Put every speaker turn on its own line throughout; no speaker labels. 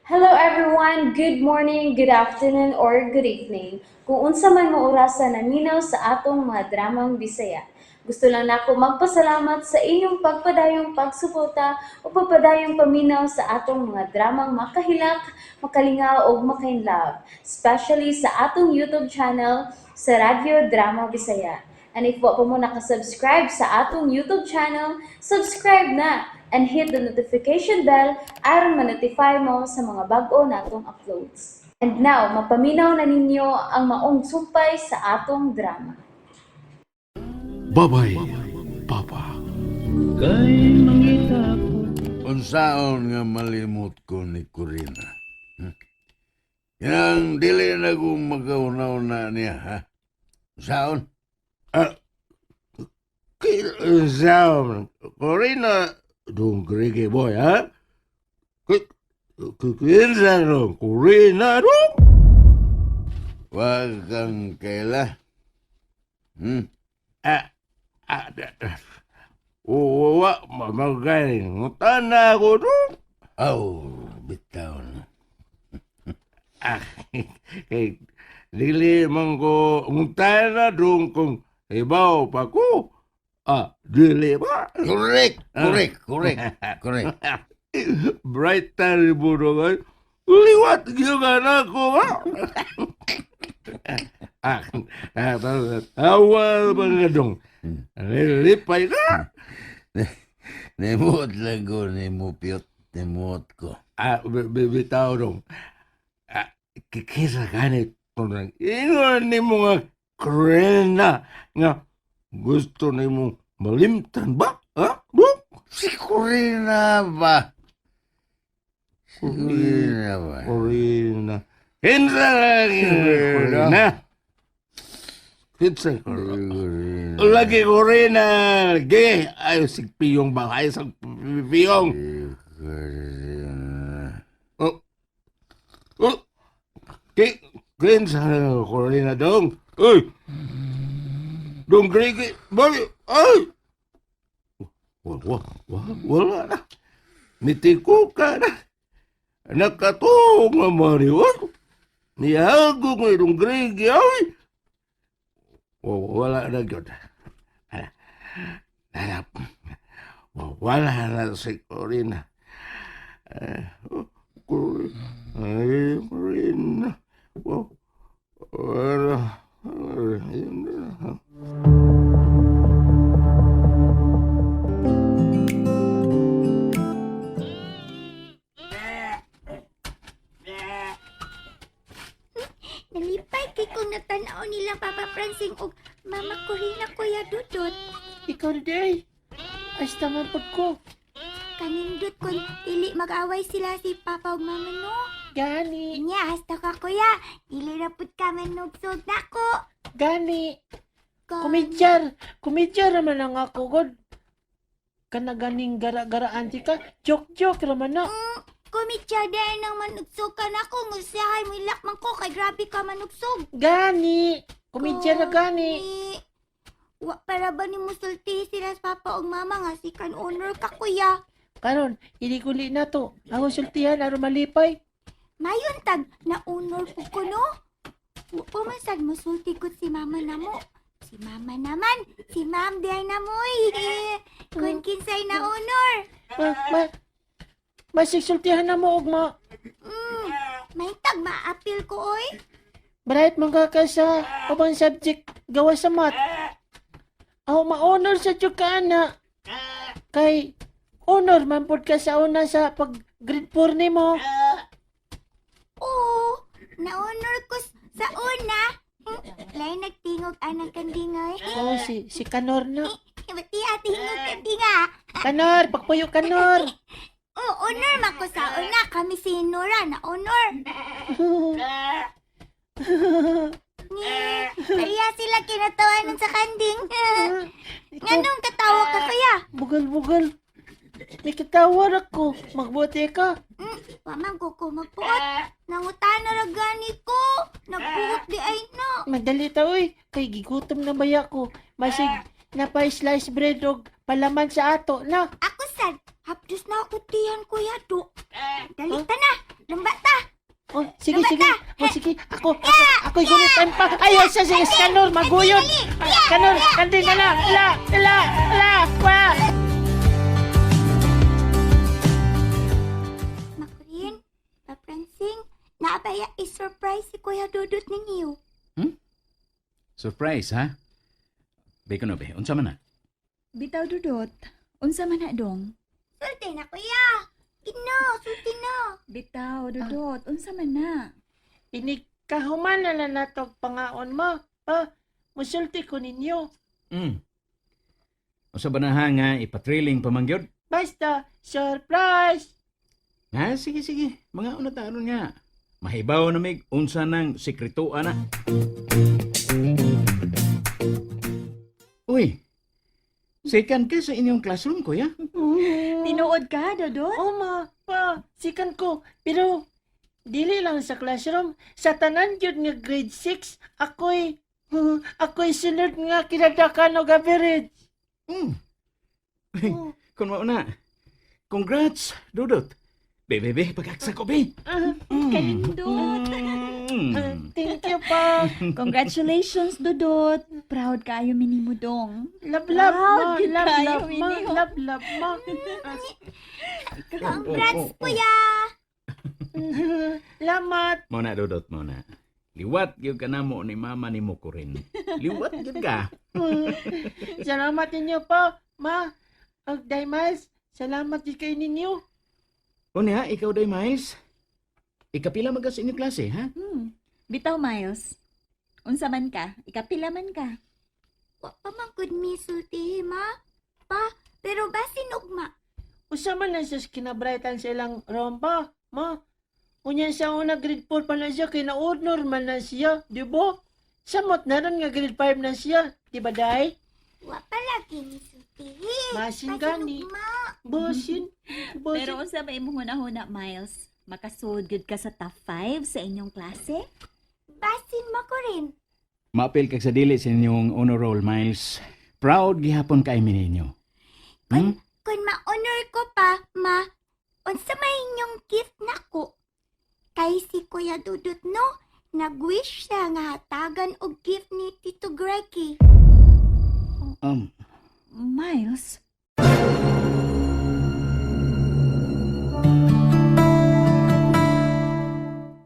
Hello everyone, good morning, good afternoon, or good evening. Kung unsa man mo orasan naminaw sa atong mga dramang Bisaya. Gusto lang nako magpasalamat sa inyong pagpadayong pagsuporta o pagpadayong paminaw sa atong mga dramang makahilak, makalingaw o makainlove, especially sa atong YouTube channel sa Radyo Drama Bisaya. And if wa pa mo nakasubscribe sa atong YouTube channel, subscribe na and hit the notification bell aron ma-notify mo sa mga bag-o natong uploads. And now, mapaminaw na ninyo ang maong sumpay sa atong drama.
Babay, Papa.
Kay mangita ko.
Unsaon nga malimot ko ni Corina? Yang dili na ko magaunaw-na niya, ha? Unsaon?
Unsaon? Corina, dong grigi boy, ha? Kinsa dong? Corina dong?
Wag kang kaila.
Wa, magaling. Ngutan na ako dong.
Bitaw na.
Kay, dili man ko ngutan na dong kung ibaw pa ko. Dili ba?
Correct.
Bright tari mo dong, liwat gila na ko, ha? Awal mga dong. Lilipay ka.
Nimot lang ko, nimot ko.
Bitaw dong. Kikisa ganit ko lang. Ingon ni mo nga Corina nga gusto ni mo malimtan ba? Ha? Dong?
Si Corina ba? Corina.
Kinsa Corina? Kinsa Corina? Lagi Corina. Lagi. Ay, sigpiyong ba? Ay, sigpiyong. Kinsa Corina dong? Uy! Dong Gregi. Boy! Ay! Wala na. Nitiko ka na. Nakatong nga mariwan. Niyago nga itong Gregi. Ay! Wala na yun. Wala na si Corina. Corina. Wala.
Nalipay kay kung natanaw nila Papa Francing og Mama Corina Kuya Dudot.
Ikaw na day. Ay, tama po ko.
Kanindot kung dili mag-away sila si Papa ug Mama no.
Gani.
Nya hasta ka kuya, dili ra pud ka manugsod nako.
Gani.
Ka-
Kumidyar naman ang ako, God. Kanaganing gara-garaan di ka. Joke raman na.
Kumitya dahil nang manugsog ka nako, ngusahay mo ilak man ko kay grabe ka manugsog.
Gani. Kumidyar na gani.
Wa para ba ni musulti sila sa Papa ug Mama nga si kan honor ka kuya.
Karon, iliguli na to. Ang usultihan aron malipay.
Mayon tag na honor po ko no. Wa pa man sad musulti ko si Mama namo. Si Mama naman, si Ma'am diay na moy. Kun kinsay na honor.
Masigsultihan na mo, ugma.
May tag ma-appeal ko oy.
Bright mga ka sa ubang subject gawa sa math. Ako ma-honor sa tiyuka na. Kay honor man pod ka sa una sa pag grade 4 ni mo.
Oo, na-honor ko sa una. Lain nagtingog anak kandingay.
Oh, si Kanor na.
Bati tingog kandinga.
Kanor, pagpuyo Kanor.
Oh, honor man ko sa una. Kami si Nora na honor. Kaya sila kinatawanan sa kanding. Nganong katawa ka kuya?
Bugal-bugal. May katawar ako. Magbuti ka.
Pamang ko magpuot. Nangutan na ragani ko. Nagpuot di ay na.
Madali ta, uy. Kay gigutom na baya ko. Masig napay-slice bread og palaman sa ato na.
Ako sad. Hapdos na ako tiyan kuya do. Dali ta na. Lamba
Sige, sige. O, sige. Ako'y gulitan pa. Ay, sige, Kanor, maguyod. Kanor, kanti na la. Wa.
Makurin, Papransing, naabaya i-surprise si Kuya Dudut ninyo.
Surprise, ha? Be ko na, be. Unsa man na?
Bitaw Dudot, unsa man na dong?
Sulti na, Kuya. Ino, sulti na.
Bitaw Dudot, unsa man na?
Pinikahuman na lang natog pangaon mo. Musulti ko ninyo.
Unsa ba na ha nga ipatriling pamangyod?
Basta, surprise!
Ha, sige, sige. Mga una taron nga. Mahibaw na mig unsa nang sekreto ana. Uy, second ka sa inyong classroom, kuya?
Tinuod ka, Dudot?
Ma, sikan ko. Pero, dili lang sa classroom. Sa tanan yun nga grade 6, ako'y sunod nga kinadakan og average.
Uy, kung mauna. Congrats, Dudot. Be, pag-aksa ko, be.
Kalindot.
Thank you pa.
Congratulations, Dudot. Proud kayo minimo dong.
Love, ma.
Proud
Love,
kayo,
ma.
Minnie.
Love, ma.
Congrats, Kuya.
Lamat.
Muna, Dudot, muna. Liwat gyud ka namo ni mama ni mo ko rin. Liwat gyud ka.
Salamat ninyo po, ma. Ang Daimas, salamat din kayo ninyo.
Unya, ikaw day, Miles. Ikapila maga sa inyong klase, ha?
Bitaw Miles. Unsa man ka? Ikapila man ka?
Wa pa man good me sulti, ma. Pa, pero basin ugma.
Usa man na siya kinabrightan sa ilang rompa, ma. Unya siya una grade 4 pa na siya, kina-honor man na siya, di ba? Samot na ron nga grade 5 na siya, di ba, Day?
Wa pa lagi ni sulti.
Basin gani.
ugma.
Bosin.
Pero unsa ba imong huna-huna, Miles? Makasud gud ka sa top 5 sa inyong klase?
Basin mo ko rin.
Maapil kag sa dili sa inyong honor roll, Miles. Proud gihapon kay ninyo.
Kung ma-honor ko pa, ma, unsa may inyong gift nako? Kay si Kuya Dudut, no? Nag-wish siya nga hatagan og gift ni Tito Greggy.
Miles?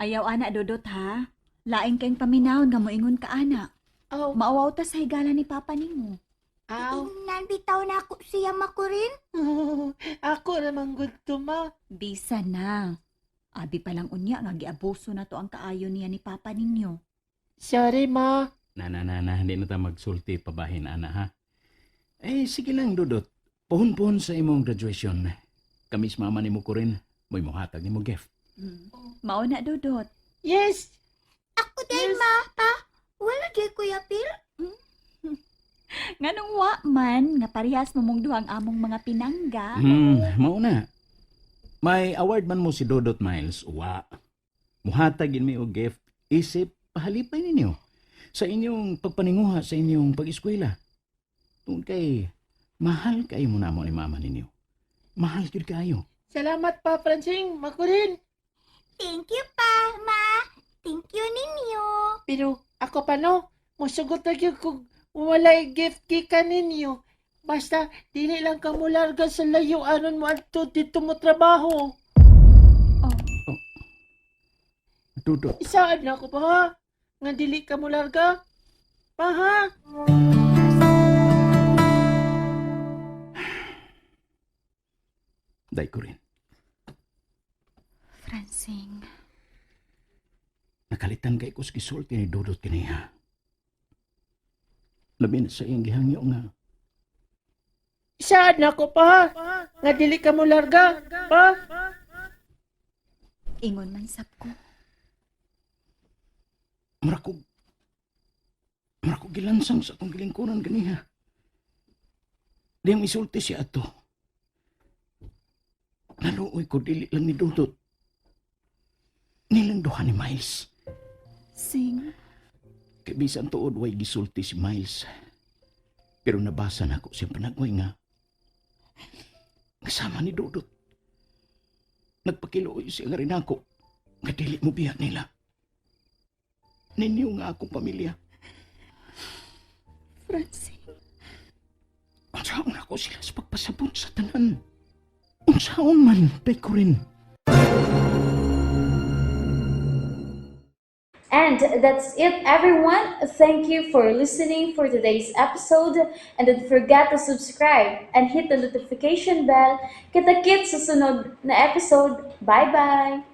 Ayaw ana Dudot ha. Laing kayong paminawon nga moingon ka ana.
Aw,
Maawaw ta sa higala ni papa nimo.
aw.
Tingnan bitaw na ako siya makurin.
Ako naman gusto, ma.
Bisa na. Abi pa lang unya nga giabuso na to ang kaayo niya ni papa ninyo.
Sorry, ma.
Na, hindi na ta magsulti pabahin, ana, ha? Eh, sige lang, Dudot. Puhon-puhon sa imong graduation. Kamis mama ni mo ko rin. Mo'y muhatag ni mo gift.
Mao na Dudot.
Yes.
Ako din, ma, pa. Wala di Kuya Pil.
Nganong wa man nga parehas mo mong duhang among mga pinangga.
Mauna. May award man mo si Dudot, Miles. Wa. Muhatagin mi og gift. Isip, pahalipay ninyo. Sa inyong pagpaninguha sa inyong pag-eskwela. Tungkol kay, mahal kayo mo na mo ni mama ninyo. Mahal yun kayo.
Salamat pa, Francine. Makurin.
Thank you pa, ma. Thank you ninyo.
Pero ako pa, no? Musugot na yun kung walay gift kika ninyo. Basta, dili lang ka mo larga sa layo aron mo adto dito mo trabaho.
Dudot.
Isaan na ako pa, ha? Nga dili ka mo larga. Pa, ha?
Day ko rin.
Francine.
Nakalitan kay ko sa gisulti ni Dudot kaniya. Labi na sa iyang gihangyo nga.
Isaan na ako pa, ha? Nga dili ka mo larga. Pa?
Ingon man sab ko.
Marakog gilansang sa akong gilingkuran ganiha. Diyang isulti siya ato. Naluoy ko dili lang ni Dudot. Nilang duha ni Miles.
Sing.
Kay bisan tuod way gisulti si Miles. Pero nabasa na ako siyang panagway nga. Kasama ni Dudot. Nagpakiluoy siya nga rin ako. nga dili mo biya nila. Ninyo nga akong pamilya.
Francine.
Unsaon ako sila sa pagpasabot sa tanan. Unsaon man, ko rin.
And that's it, everyone. Thank you for listening for today's episode. And don't forget to subscribe and hit the notification bell. Kita-kits sa sunod na episode. Bye-bye!